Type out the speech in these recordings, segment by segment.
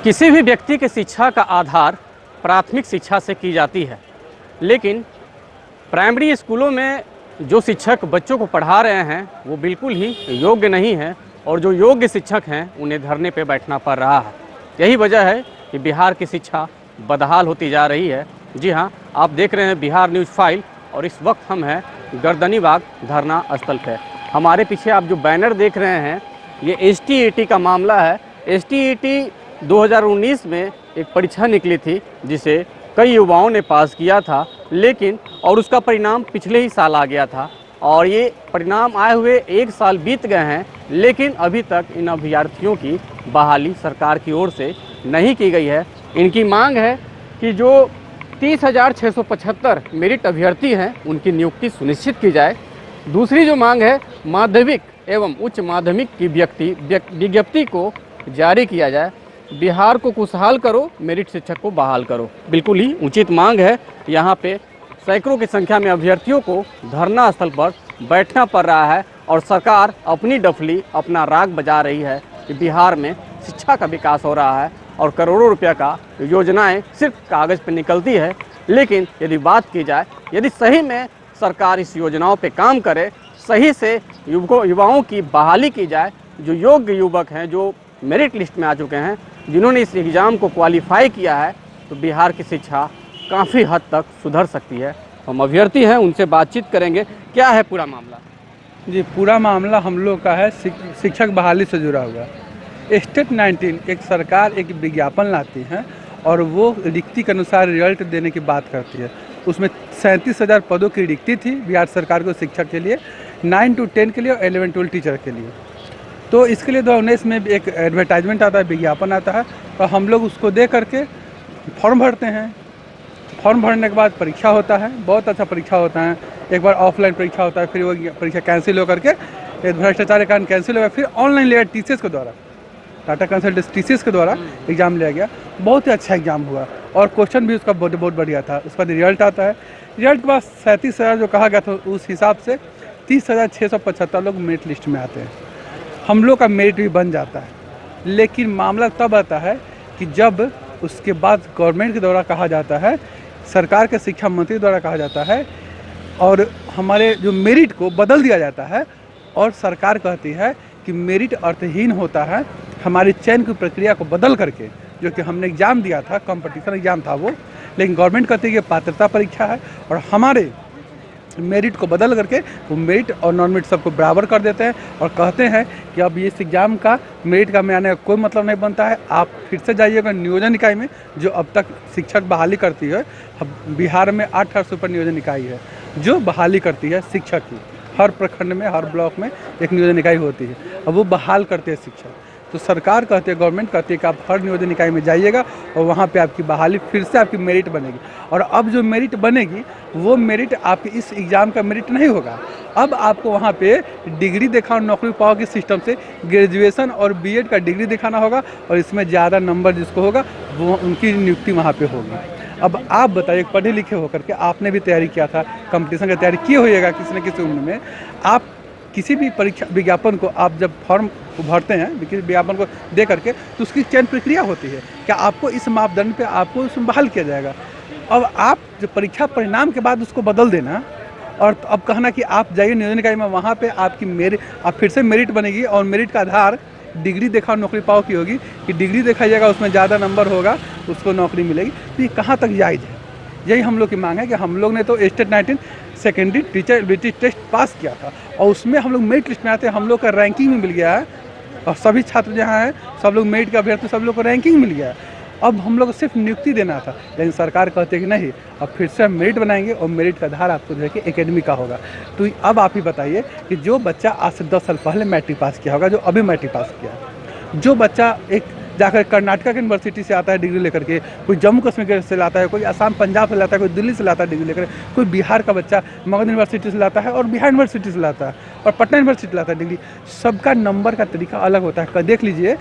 किसी भी व्यक्ति की शिक्षा का आधार प्राथमिक शिक्षा से की जाती है, लेकिन प्राइमरी स्कूलों में जो शिक्षक बच्चों को पढ़ा रहे हैं वो बिल्कुल ही योग्य नहीं है और जो योग्य शिक्षक हैं उन्हें धरने पर बैठना पड़ रहा है। यही वजह है कि बिहार की शिक्षा बदहाल होती जा रही है। जी हाँ, आप देख रहे हैं बिहार न्यूज़ फाइल और इस वक्त हम हैं गर्दनीबाग धरना स्थल पर। हमारे पीछे आप जो बैनर देख रहे हैं ये STET का मामला है। STET 2019 में एक परीक्षा निकली थी जिसे कई युवाओं ने पास किया था, लेकिन और उसका परिणाम पिछले ही साल आ गया था और ये परिणाम आए हुए 1 साल बीत गए हैं, लेकिन अभी तक इन अभ्यर्थियों की बहाली सरकार की ओर से नहीं की गई है। इनकी मांग है कि जो 30,675 मेरिट अभ्यर्थी हैं उनकी नियुक्ति सुनिश्चित की जाए। दूसरी जो मांग है माध्यमिक एवं उच्च माध्यमिक की विज्ञप्ति को जारी किया जाए। बिहार को खुशहाल करो, मेरिट शिक्षक को बहाल करो, बिल्कुल ही उचित मांग है। यहाँ पे सैकड़ों की संख्या में अभ्यर्थियों को धरना स्थल पर बैठना पड़ रहा है और सरकार अपनी डफली अपना राग बजा रही है कि बिहार में शिक्षा का विकास हो रहा है और करोड़ों रुपये का योजनाएं सिर्फ कागज़ पर निकलती है। लेकिन यदि बात की जाए, यदि सही में सरकार इस योजनाओं पे काम करे, सही से युवाओं की बहाली की जाए, जो योग्य युवक हैं जो मेरिट लिस्ट में आ चुके हैं, जिन्होंने इस एग्ज़ाम को क्वालिफाई किया है, तो बिहार की शिक्षा काफ़ी हद तक सुधर सकती है। हम अभ्यर्थी हैं, उनसे बातचीत करेंगे। क्या है पूरा मामला? जी, पूरा मामला हम लोग का है शिक्षक बहाली से जुड़ा हुआ। स्टेट 19 एक सरकार एक विज्ञापन लाती है और वो रिक्ति के अनुसार रिजल्ट देने की बात करती है। उसमें 37,000 पदों की रिक्ति थी बिहार सरकार को शिक्षक के लिए, 9 to 10 के लिए और 11-12 टीचर के लिए। तो इसके लिए 2019 में एक एडवर्टाइजमेंट आता है, विज्ञापन आता है और हम लोग उसको दे करके फॉर्म भरते हैं। फॉर्म भरने के बाद परीक्षा होता है, बहुत अच्छा परीक्षा होता है। एक बार ऑफलाइन परीक्षा होता है, फिर वो परीक्षा कैंसिल होकर के भ्रष्टाचार के कारण कैंसिल हो गया, फिर ऑनलाइन लिया TCS के द्वारा, टाटा कंसल्टेंसी TCS के द्वारा एग्ज़ाम लिया गया। बहुत ही अच्छा एग्ज़ाम हुआ और क्वेश्चन भी उसका बहुत बढ़िया था। उसका रिजल्ट आता है, रिजल्ट के बाद 37,000 जो कहा गया था उस हिसाब से 30,675 लोग मेरिट लिस्ट में आते हैं। हम लोग का मेरिट भी बन जाता है, लेकिन मामला तब आता है कि जब उसके बाद गवर्नमेंट के द्वारा कहा जाता है, सरकार के शिक्षा मंत्री द्वारा कहा जाता है और हमारे जो मेरिट को बदल दिया जाता है और सरकार कहती है कि मेरिट अर्थहीन होता है। हमारी चयन की प्रक्रिया को बदल करके, जो कि हमने एग्ज़ाम दिया था, कंपटीशन एग्ज़ाम था वो, लेकिन गवर्नमेंट कहती है कि पात्रता परीक्षा है और हमारे मेरिट को बदल करके वो मेरिट और नॉन मेरिट सबको बराबर कर देते हैं और कहते हैं कि अब इस एग्ज़ाम का मेरिट का में आने का कोई मतलब नहीं बनता है। आप फिर से जाइएगा नियोजन इकाई में, जो अब तक शिक्षक बहाली करती है। बिहार में 8 सुपर नियोजन इकाई है जो बहाली करती है शिक्षक की। हर प्रखंड में, हर ब्लॉक में एक नियोजन इकाई होती है, अब वो बहाल करते हैं शिक्षक। तो सरकार कहती है, गवर्नमेंट कहती है कि आप हर नियोजन इकाई में जाइएगा और वहाँ पे आपकी बहाली फिर से आपकी मेरिट बनेगी। और अब जो मेरिट बनेगी वो मेरिट आपके इस एग्ज़ाम का मेरिट नहीं होगा। अब आपको वहाँ पे डिग्री दिखा और नौकरी पाओगे सिस्टम से, ग्रेजुएशन और BEd का डिग्री दिखाना होगा और इसमें ज़्यादा नंबर जिसको होगा वो उनकी नियुक्ति वहाँ पर होगी। अब आप बताइए, पढ़े लिखे होकर के आपने भी तैयारी किया था, कंपटीशन की तैयारी किए होइएगा किसी न किसी उम्र में। आप किसी भी परीक्षा विज्ञापन को आप जब फॉर्म भरते हैं, विज्ञापन को दे करके, तो उसकी चयन प्रक्रिया होती है। क्या आपको इस मापदंड पे आपको उसमें बहाल किया जाएगा? अब आप जो परीक्षा परिणाम के बाद उसको बदल देना और अब कहना कि आप जाइए नियोजन इकाई में, वहाँ पे आपकी आप फिर से मेरिट बनेगी और मेरिट का आधार डिग्री देखा और नौकरी पाओ की होगी कि डिग्री देखा जाएगा, उसमें ज़्यादा नंबर होगा उसको नौकरी मिलेगी। तो ये कहाँ तक जायज़ है? यही हम लोग की मांग है कि हम लोग ने तो state 19 secondary teacher ability test pass किया था और उसमें हम लोग मेरिट लिस्ट में आते हैं, हम लोग का रैंकिंग भी मिल गया है और सभी छात्र जहाँ हैं सब लोग मेरिट के अभ्यर्थी, सब लोग को रैंकिंग मिल गया है। अब हम लोग को सिर्फ नियुक्ति देना था, लेकिन सरकार कहती है कि नहीं, अब फिर से हम मेरिट बनाएंगे और मेरिट का आधार आपको जो है कि एकेडमी का होगा। तो अब आप ही बताइए कि जो बच्चा आज से 10 साल पहले मैट्रिक पास किया होगा, जो अभी मैट्रिक पास किया, जो बच्चा एक जाकर कर्नाटक यूनिवर्सिटी से आता है डिग्री लेकर के, कोई जम्मू कश्मीर से लाता है, कोई असम पंजाब से लाता है, कोई दिल्ली से लाता है डिग्री लेकर, कोई बिहार का बच्चा मगध यूनिवर्सिटी से लाता है और बिहार यूनिवर्सिटी से लाता है और पटना यूनिवर्सिटी लाता है डिग्री। सबका नंबर का तरीका अलग होता है। देख लीजिए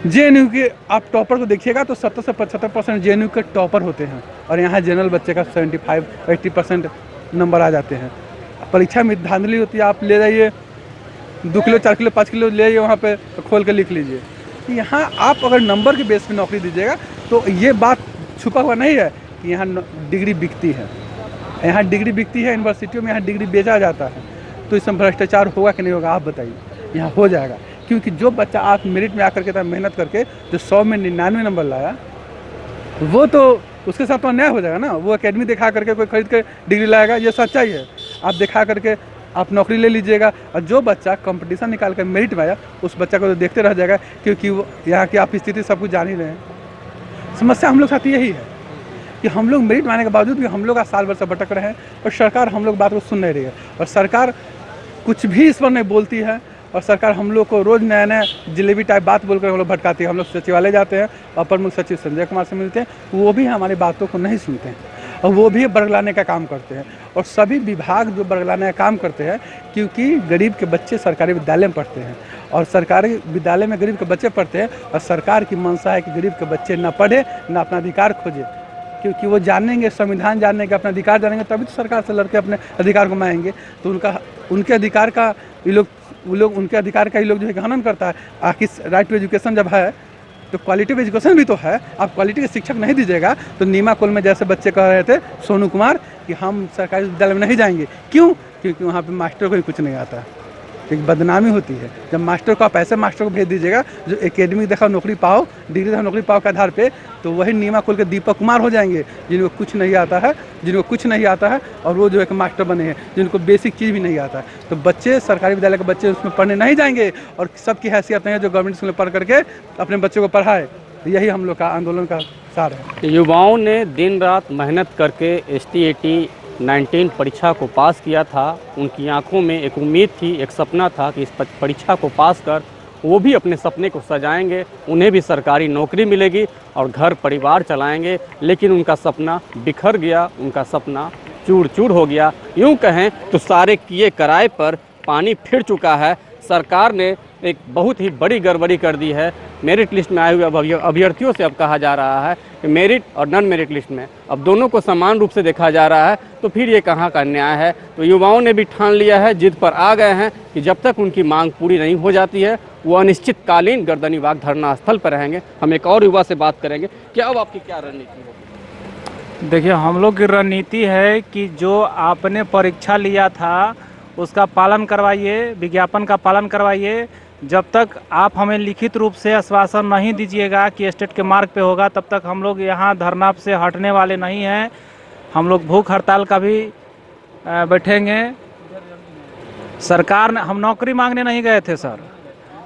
JNU के आप टॉपर को देखिएगा तो 70 से 75% JNU के टॉपर होते हैं और यहाँ जनरल बच्चे का 75-80% नंबर आ जाते हैं। परीक्षा में धांधली होती है, आप ले जाइए 2 किलो 4 किलो 5 किलो ले आइए वहाँ पे खोल के लिख लीजिए। कि यहाँ आप अगर नंबर के बेस पे नौकरी दीजिएगा तो ये बात छुपा हुआ नहीं है कि यहाँ डिग्री बिकती है। यहाँ डिग्री बिकती है, यूनिवर्सिटियों में यहाँ डिग्री बेचा जाता है। तो इसमें भ्रष्टाचार होगा कि नहीं होगा आप बताइए? यहाँ हो जाएगा, क्योंकि जो बच्चा आप मेरिट में आकर के मेहनत करके जो 100 में 99 नंबर लाया, वो तो उसके साथ तो अन्याय हो जाएगा ना। वो एकेडमी दिखा करके कोई खरीद के डिग्री लाएगा, ये सच्चाई है। आप दिखा करके आप नौकरी ले लीजिएगा, और जो बच्चा कंपटीशन निकाल कर मेरिट में आया उस बच्चा को तो देखते रह जाएगा, क्योंकि वो यहाँ की आप स्थिति सब कुछ जान ही रहे हैं। समस्या हम लोग साथ यही है कि हम लोग मेरिट में आने के बावजूद भी हम लोग आज साल भर से भटक रहे हैं और सरकार हम लोग बात को सुन नहीं रही है, और सरकार कुछ भी इस पर नहीं बोलती है। और सरकार हम लोग को रोज़ नया नया जलेबी टाइप बात बोलकर हम लोग भटकाती है। हम लोग सचिवालय जाते हैं, अपर मुख्य सचिव संजय कुमार से मिलते हैं, वो भी हमारी बातों को नहीं सुनते हैं और वो भी बरगलाने का काम करते हैं। और सभी विभाग जो बरगलाने का काम करते हैं, क्योंकि गरीब के बच्चे सरकारी विद्यालय में पढ़ते हैं और सरकारी विद्यालय में गरीब के बच्चे पढ़ते हैं, और सरकार की मंशा है कि गरीब के बच्चे ना पढ़े ना अपना अधिकार खोजे, क्योंकि वो जानेंगे, संविधान जानेंगे, अपना अधिकार जानेंगे, तभी तो सरकार से लड़के अपने अधिकार को मांगेंगे। तो उनके अधिकार का उनके अधिकार का ये लोग जो है हनन करता है। आखिर राइट टू एजुकेशन जब है तो क्वालिटी ऑफ एजुकेशन भी तो है। आप क्वालिटी के शिक्षक नहीं दीजिएगा तो नीमा कोल में जैसे बच्चे कह रहे थे सोनू कुमार कि हम सरकारी विद्यालय में नहीं जाएंगे, क्यों? क्योंकि वहाँ पे मास्टर को ही कुछ नहीं आता है। एक बदनामी होती है जब मास्टर को आप ऐसे मास्टर को भेज दीजिएगा जो एकेडमी दिखाओ नौकरी पाओ, डिग्री दिखाओ नौकरी पाओ के आधार पे, तो वही नीमा खोल के दीपक कुमार हो जाएंगे जिनको कुछ नहीं आता है, और वो जो एक मास्टर बने हैं जिनको बेसिक चीज़ भी नहीं आता है। तो बच्चे सरकारी विद्यालय के बच्चे उसमें पढ़ने नहीं जाएंगे, और सबकी हैसियत नहीं है जो गवर्नमेंट स्कूल में पढ़ करके अपने बच्चों को पढ़ाए। यही हम लोग का आंदोलन का सार है। युवाओं ने दिन रात मेहनत करके ST-AT 19 परीक्षा को पास किया था। उनकी आंखों में एक उम्मीद थी, एक सपना था कि इस परीक्षा को पास कर वो भी अपने सपने को सजाएंगे, उन्हें भी सरकारी नौकरी मिलेगी और घर परिवार चलाएंगे। लेकिन उनका सपना बिखर गया, उनका सपना चूर चूर हो गया। यूँ कहें तो सारे किए कराए पर पानी फिर चुका है। सरकार ने एक बहुत ही बड़ी गड़बड़ी कर दी है। मेरिट लिस्ट में आए हुए अभ्यर्थियों से अब कहा जा रहा है कि मेरिट और नॉन मेरिट लिस्ट में अब दोनों को समान रूप से देखा जा रहा है, तो फिर ये कहाँ का न्याय है? तो युवाओं ने भी ठान लिया है, जिद पर आ गए हैं कि जब तक उनकी मांग पूरी नहीं हो जाती है वो अनिश्चितकालीन गर्दनीबाग धरना स्थल पर रहेंगे। हम एक और युवा से बात करेंगे कि अब आपकी क्या रणनीति होगी? देखिए, हम लोग की रणनीति है कि जो आपने परीक्षा लिया था उसका पालन करवाइए, विज्ञापन का पालन करवाइए। जब तक आप हमें लिखित रूप से आश्वासन नहीं दीजिएगा कि स्टेट के मार्ग पे होगा, तब तक हम लोग यहाँ धरना से हटने वाले नहीं हैं। हम लोग भूख हड़ताल का भी बैठेंगे। सरकार ने, हम नौकरी मांगने नहीं गए थे सर,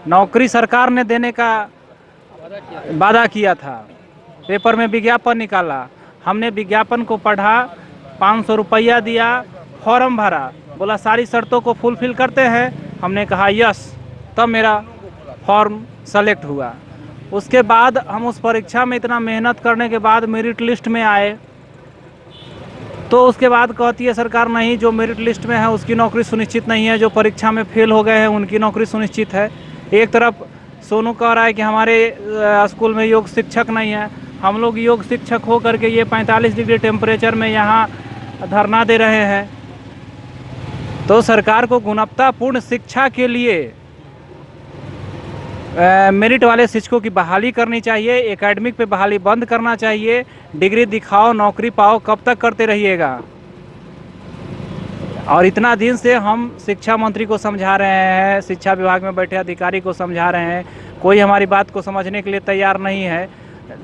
नौकरी सरकार ने देने का वादा किया था। पेपर में विज्ञापन निकाला, हमने विज्ञापन को पढ़ा, 500 रुपया दिया, फॉर्म भरा, बोला सारी शर्तों को फुलफिल करते हैं। हमने कहा यस, तब मेरा फॉर्म सेलेक्ट हुआ। उसके बाद हम उस परीक्षा में इतना मेहनत करने के बाद मेरिट लिस्ट में आए, तो उसके बाद कहती है सरकार नहीं, जो मेरिट लिस्ट में है उसकी नौकरी सुनिश्चित नहीं है, जो परीक्षा में फेल हो गए हैं उनकी नौकरी सुनिश्चित है। एक तरफ सोनू कह रहा है कि हमारे स्कूल में योग शिक्षक नहीं है। हम लोग योग शिक्षक हो करके ये 45 डिग्री टेम्परेचर में यहाँ धरना दे रहे हैं। तो सरकार को गुणवत्तापूर्ण शिक्षा के लिए मेरिट वाले शिक्षकों की बहाली करनी चाहिए, एकेडमिक पे बहाली बंद करना चाहिए। डिग्री दिखाओ नौकरी पाओ, कब तक करते रहिएगा? और इतना दिन से हम शिक्षा मंत्री को समझा रहे हैं, शिक्षा विभाग में बैठे अधिकारी को समझा रहे हैं, कोई हमारी बात को समझने के लिए तैयार नहीं है।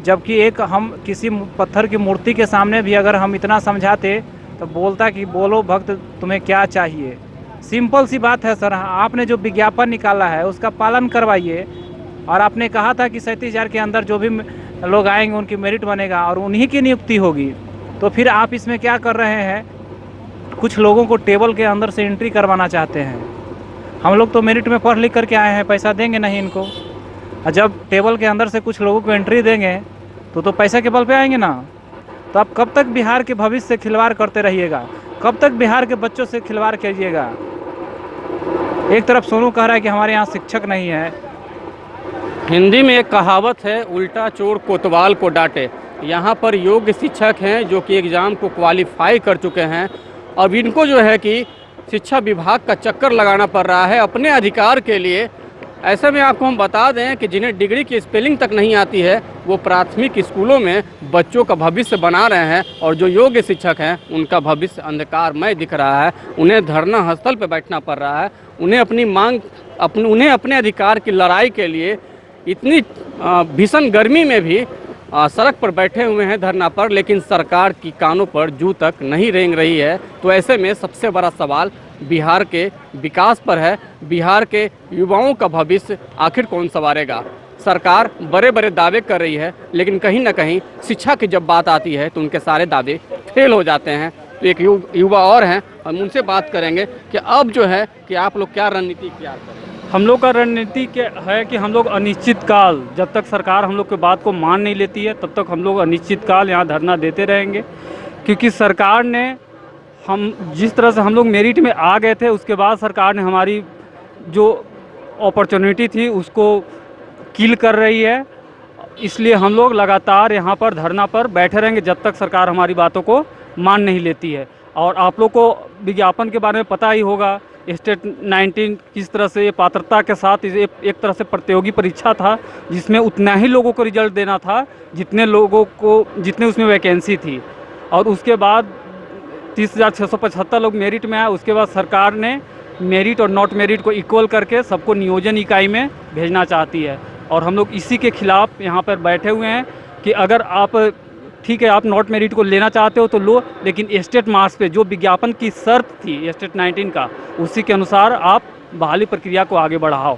जबकि एक हम किसी पत्थर की मूर्ति के सामने भी अगर हम इतना समझाते तो बोलता कि बोलो भक्त तुम्हें क्या चाहिए। सिंपल सी बात है सर, आपने जो विज्ञापन निकाला है उसका पालन करवाइए। और आपने कहा था कि 37,000 के अंदर जो भी लोग आएंगे उनकी मेरिट बनेगा और उन्हीं की नियुक्ति होगी। तो फिर आप इसमें क्या कर रहे हैं? कुछ लोगों को टेबल के अंदर से एंट्री करवाना चाहते हैं। हम लोग तो मेरिट में पढ़ लिख करके आए हैं, पैसा देंगे नहीं इनको। और जब टेबल के अंदर से कुछ लोगों को एंट्री देंगे तो पैसे के बल पे आएंगे ना। तो आप कब तक बिहार के भविष्य से खिलवाड़ करते रहिएगा? कब तक बिहार के बच्चों से खिलवाड़ कीजिएगा? एक तरफ सोनू कह रहा है कि हमारे यहाँ शिक्षक नहीं है। हिंदी में एक कहावत है, उल्टा चोर कोतवाल को डांटे। यहाँ पर योग्य शिक्षक हैं जो कि एग्ज़ाम को क्वालिफाई कर चुके हैं। अब इनको जो है कि शिक्षा विभाग का चक्कर लगाना पड़ रहा है अपने अधिकार के लिए। ऐसे में आपको हम बता दें कि जिन्हें डिग्री की स्पेलिंग तक नहीं आती है वो प्राथमिक स्कूलों में बच्चों का भविष्य बना रहे हैं और जो योग्य शिक्षक हैं उनका भविष्य अंधकारमय दिख रहा है। उन्हें धरना स्थल पर बैठना पड़ रहा है। उन्हें अपनी मांग उन्हें अपने अधिकार की लड़ाई के लिए इतनी भीषण गर्मी में भी सड़क पर बैठे हुए हैं धरना पर, लेकिन सरकार की कानों पर जू तक नहीं रेंग रही है। तो ऐसे में सबसे बड़ा सवाल बिहार के विकास पर है। बिहार के युवाओं का भविष्य आखिर कौन संवारेगा? सरकार बड़े बड़े दावे कर रही है, लेकिन कहीं ना कहीं शिक्षा की जब बात आती है तो उनके सारे दावे फेल हो जाते हैं। तो एक युवा और हैं, हम उनसे बात करेंगे कि अब जो है कि आप लोग क्या रणनीति इख्तियार करें। हम लोग का रणनीति क्या है कि हम लोग अनिश्चित काल, जब तक सरकार हम लोग के बात को मान नहीं लेती है तब तक हम लोग अनिश्चित काल यहाँ धरना देते रहेंगे। क्योंकि सरकार ने हम जिस तरह से हम लोग मेरिट में आ गए थे उसके बाद सरकार ने हमारी जो अपॉर्चुनिटी थी उसको किल कर रही है। इसलिए हम लोग लगातार यहाँ पर धरना पर बैठे रहेंगे जब तक सरकार हमारी बातों को मान नहीं लेती है। और आप लोग को विज्ञापन के बारे में पता ही होगा, स्टेट 19 किस तरह से ये पात्रता के साथ एक तरह से प्रतियोगी परीक्षा था जिसमें उतना ही लोगों को रिजल्ट देना था जितने उसमें वैकेंसी थी। और उसके बाद 30,675 लोग मेरिट में आए। उसके बाद सरकार ने मेरिट और नॉट मेरिट को इक्वल करके सबको नियोजन इकाई में भेजना चाहती है। और हम लोग इसी के खिलाफ यहाँ पर बैठे हुए हैं कि अगर आप ठीक है आप नॉट मेरिट को लेना चाहते हो तो लो, लेकिन स्टेट मार्क्स पे जो विज्ञापन की शर्त थी स्टेट 19 का उसी के अनुसार आप बहाली प्रक्रिया को आगे बढ़ाओ।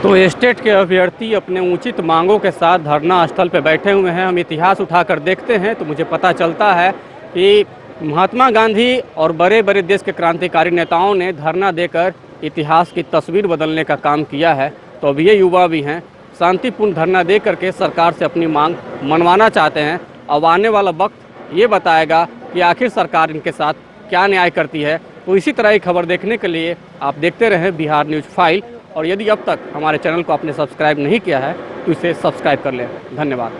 तो स्टेट के अभ्यर्थी अपने उचित मांगों के साथ धरना स्थल पर बैठे हुए हैं। हम इतिहास उठाकर देखते हैं तो मुझे पता चलता है कि महात्मा गांधी और बड़े बड़े देश के क्रांतिकारी नेताओं ने धरना देकर इतिहास की तस्वीर बदलने का काम किया है। तो अब ये युवा भी हैं, शांतिपूर्ण धरना दे करके सरकार से अपनी मांग मनवाना चाहते हैं। अब आने वाला वक्त ये बताएगा कि आखिर सरकार इनके साथ क्या न्याय करती है। तो इसी तरह की खबर देखने के लिए आप देखते रहें बिहार न्यूज़ फाइल। और यदि अब तक हमारे चैनल को आपने सब्सक्राइब नहीं किया है तो इसे सब्सक्राइब कर लें। धन्यवाद।